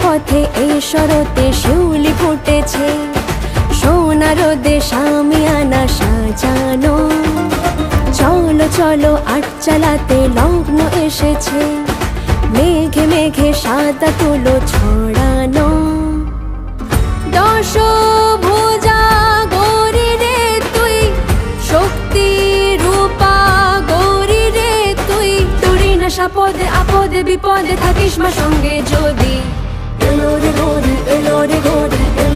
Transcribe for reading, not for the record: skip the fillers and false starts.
পথে এই শরতে শিউলি ফুটেছে, সোনা রোদে শামিয়ানা সাজানো। চলো চলো আট চালাতে লগ্ন এসেছে, মেঘে মেঘে সাদা তুলো ছড়ানো। দশভুজা গৌরী রে তুই, শক্তি রূপা গৌরী রে তুই। তোরি না সাপদে আপদে বিপদে থাকিস মা সঙ্গে যদি। এলো রে গৌরী, এলো রে গৌরী।